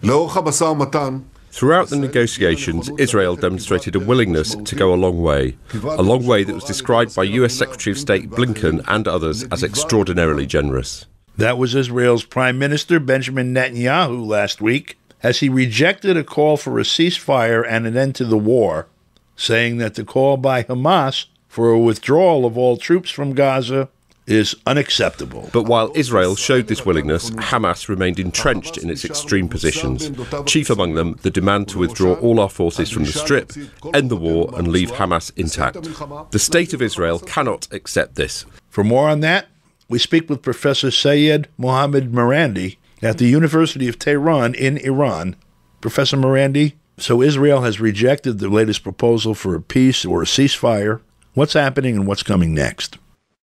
Throughout the negotiations, Israel demonstrated a willingness to go a long way that was described by US Secretary of State Blinken and others as extraordinarily generous. That was Israel's Prime Minister Benjamin Netanyahu last week, as he rejected a call for a ceasefire and an end to the war, saying that the call by Hamas for a withdrawal of all troops from Gaza is unacceptable. But while Israel showed this willingness, Hamas remained entrenched in its extreme positions, chief among them the demand to withdraw all our forces from the Strip, end the war and leave Hamas intact. The state of Israel cannot accept this. For more on that, we speak with Professor Seyed Mohammed Marandi at the University of Tehran in Iran. Professor Marandi, so Israel has rejected the latest proposal for a peace or a ceasefire. What's happening and what's coming next?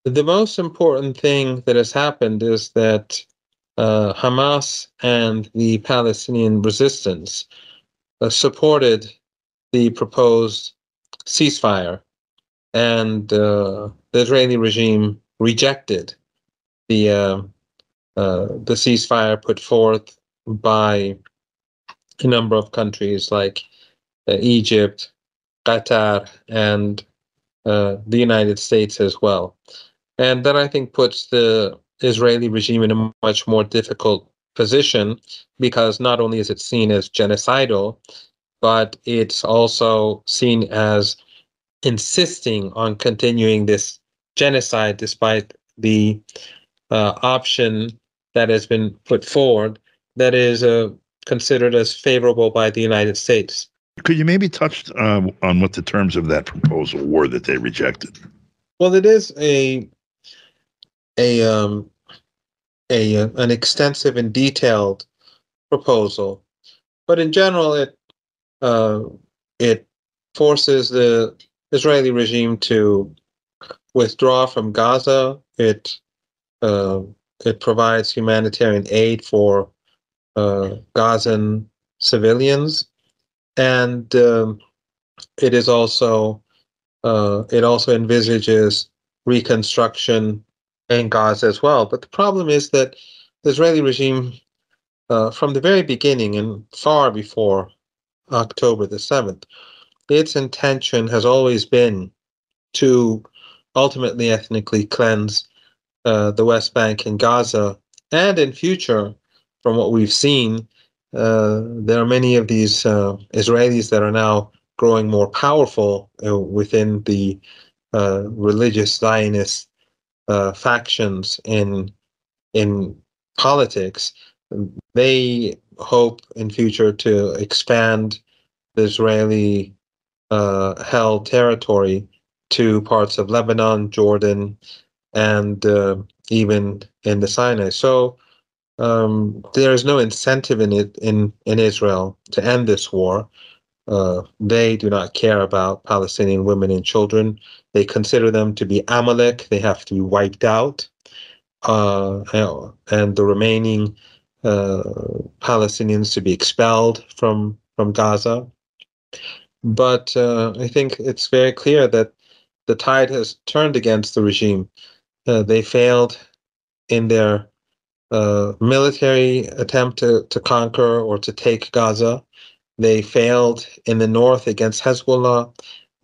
The most important thing that has happened is that Hamas and the Palestinian resistance supported the proposed ceasefire, and the Israeli regime rejected the ceasefire put forth by a number of countries like Egypt, Qatar, and the United States as well. And that, I think, puts the Israeli regime in a much more difficult position, because not only is it seen as genocidal, but it's also seen as insisting on continuing this genocide despite the option that has been put forward that is considered as favorable by the United States. Could you maybe touch on what the terms of that proposal were that they rejected? Well, it is an extensive and detailed proposal, but in general, it forces the Israeli regime to withdraw from Gaza. It provides humanitarian aid for Gazan civilians, and it also envisages reconstruction in Gaza as well. But the problem is that the Israeli regime, from the very beginning and far before October the 7th, its intention has always been to ultimately ethnically cleanse the West Bank and Gaza. And in future, from what we've seen, there are many of these Israelis that are now growing more powerful within the religious Zionist factions in politics. They hope in future to expand the Israeli held territory to parts of Lebanon, Jordan, and even in the Sinai. So there is no incentive in Israel to end this war. They do not care about Palestinian women and children. They consider them to be Amalek. They have to be wiped out. And the remaining Palestinians to be expelled from Gaza. But I think it's very clear that the tide has turned against the regime. They failed in their military attempt to conquer or to take Gaza. They failed in the north against Hezbollah.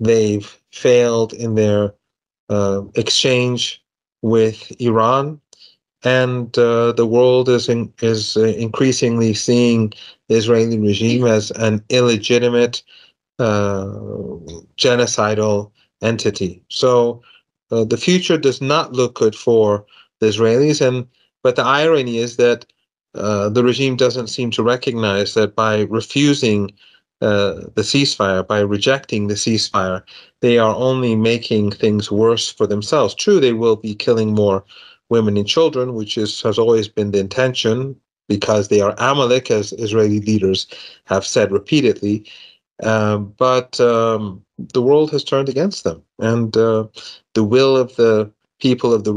They've failed in their exchange with Iran. And the world is increasingly seeing the Israeli regime as an illegitimate genocidal entity. So the future does not look good for the Israelis. But the irony is that the regime doesn't seem to recognize that by refusing the ceasefire, by rejecting the ceasefire, they are only making things worse for themselves. True, they will be killing more women and children, which has always been the intention, because they are Amalek, as Israeli leaders have said repeatedly. But the world has turned against them, and the will of the people of the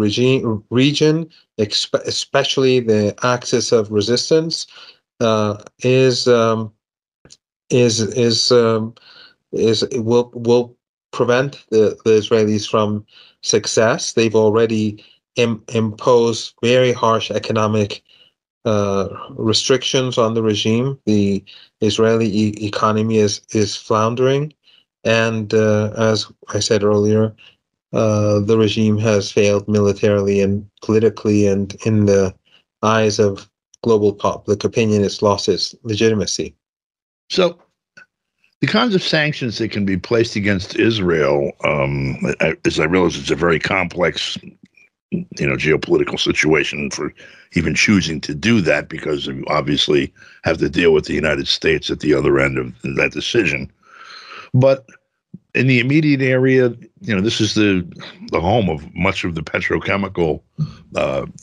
region, especially the axis of resistance, will prevent the Israelis from success. They've already imposed very harsh economic restrictions on the regime. The Israeli economy is floundering, and as I said earlier, the regime has failed militarily and politically, and in the eyes of global public opinion, it's lost its legitimacy. So, the kinds of sanctions that can be placed against Israel, as I realize, it's a very complex, geopolitical situation for even choosing to do that, because you obviously have to deal with the United States at the other end of that decision. But in the immediate area, this is the home of much of the petrochemical,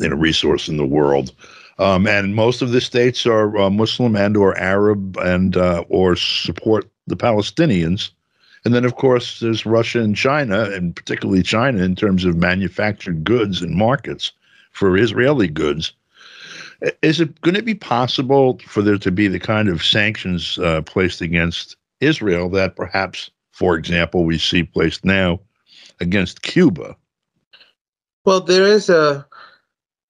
resource in the world. And most of the states are Muslim and or Arab and or support the Palestinians. And then, of course, there's Russia and China, and particularly China in terms of manufactured goods and markets for Israeli goods. Is it going to be possible for there to be the kind of sanctions placed against Israel that perhaps, for example, we see placed now against Cuba? Well, there is an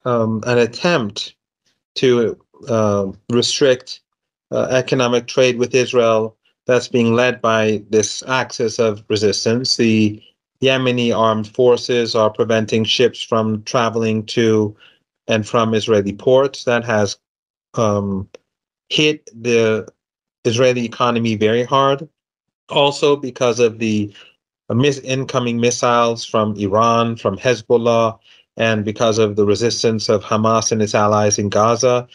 attempt to restrict economic trade with Israel that's being led by this axis of resistance. The Yemeni armed forces are preventing ships from traveling to and from Israeli ports. That has hit the Israeli economy very hard. Also because of the incoming missiles from Iran, from Hezbollah, and because of the resistance of Hamas and its allies in Gaza,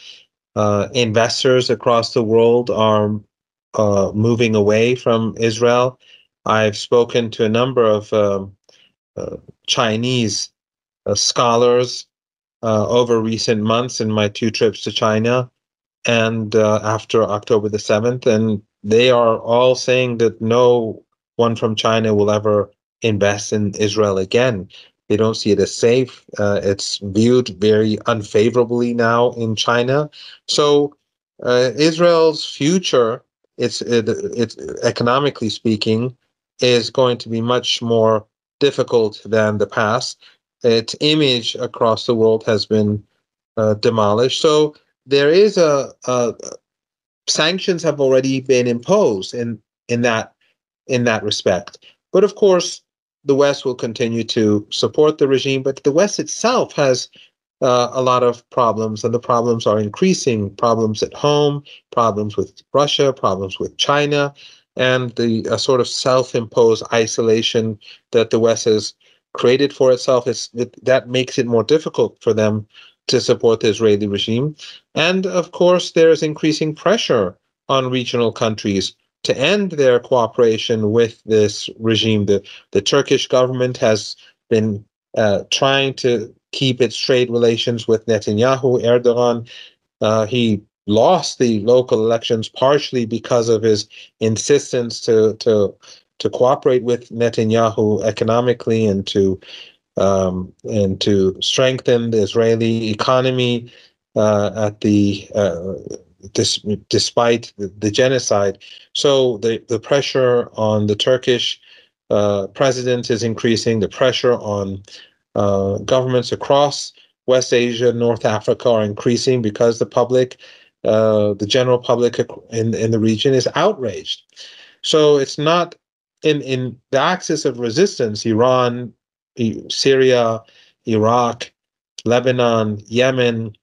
investors across the world are moving away from Israel. I've spoken to a number of Chinese scholars over recent months in my 2 trips to China and after October the 7th, and they are all saying that no one from China will ever invest in Israel again. They don't see it as safe. It's viewed very unfavorably now in China. So Israel's future, it's economically speaking, is going to be much more difficult than the past. Its image across the world has been demolished. So there is sanctions have already been imposed in that respect. But of course, the West will continue to support the regime, but the West itself has a lot of problems, and the problems are increasing. Problems at home, problems with Russia, problems with China, and the sort of self-imposed isolation that the West has created for itself. That makes it more difficult for them to support the Israeli regime. And of course, there's increasing pressure on regional countries to end their cooperation with this regime. The Turkish government has been trying to keep its trade relations with Netanyahu. Erdogan, he lost the local elections partially because of his insistence to cooperate with Netanyahu economically and to strengthen the Israeli economy despite the genocide. So the pressure on the Turkish president is increasing. The pressure on governments across West Asia, North Africa are increasing because the general public in the region is outraged. So it's not in the axis of resistance. Iran, Syria, Iraq, Lebanon, Yemen,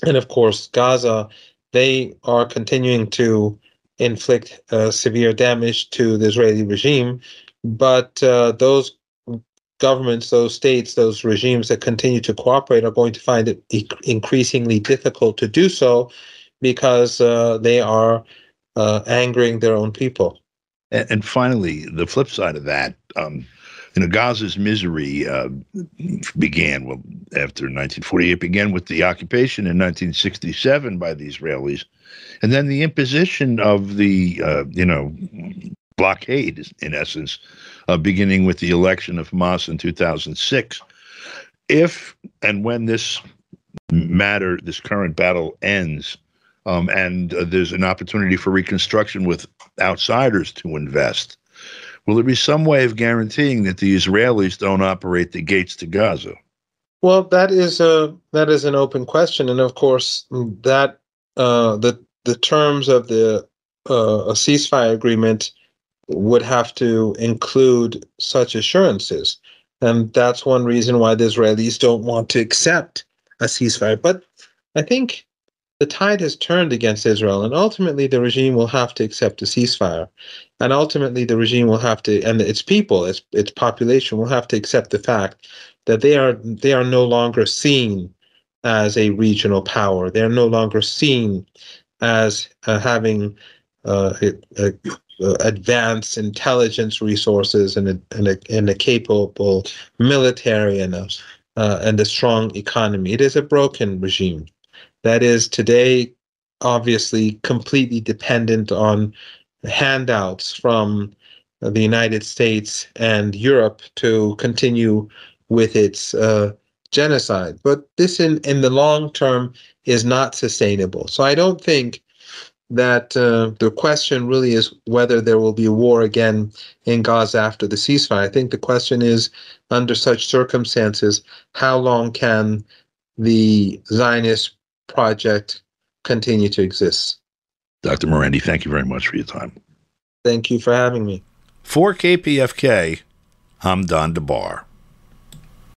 and of course Gaza, they are continuing to inflict severe damage to the Israeli regime. But those governments, those states, those regimes that continue to cooperate are going to find it increasingly difficult to do so because they are angering their own people. And finally, the flip side of that, Gaza's misery began, after 1948, began with the occupation in 1967 by the Israelis, and then the imposition of the, blockade, in essence, beginning with the election of Hamas in 2006. If and when this current battle ends, and there's an opportunity for reconstruction with outsiders to invest, will there be some way of guaranteeing that the Israelis don't operate the gates to Gaza? Well, that is an open question, and of course, that the terms of the a ceasefire agreement would have to include such assurances, and that's one reason why the Israelis don't want to accept a ceasefire. But I think the tide has turned against Israel, and ultimately the regime will have to accept a ceasefire, and ultimately the regime will have to, and its people, its population will have to accept the fact that they are no longer seen as a regional power. They are no longer seen as having advanced intelligence resources and a capable military and a strong economy. It is a broken regime that is today obviously completely dependent on handouts from the United States and Europe to continue with its genocide. But this, in the long term, is not sustainable. So I don't think that the question really is whether there will be a war again in Gaza after the ceasefire. I think the question is, under such circumstances, how long can the Zionist project continue to exist? Dr. Marandi, thank you very much for your time. Thank you for having me. For KPFK, I'm Don DeBar.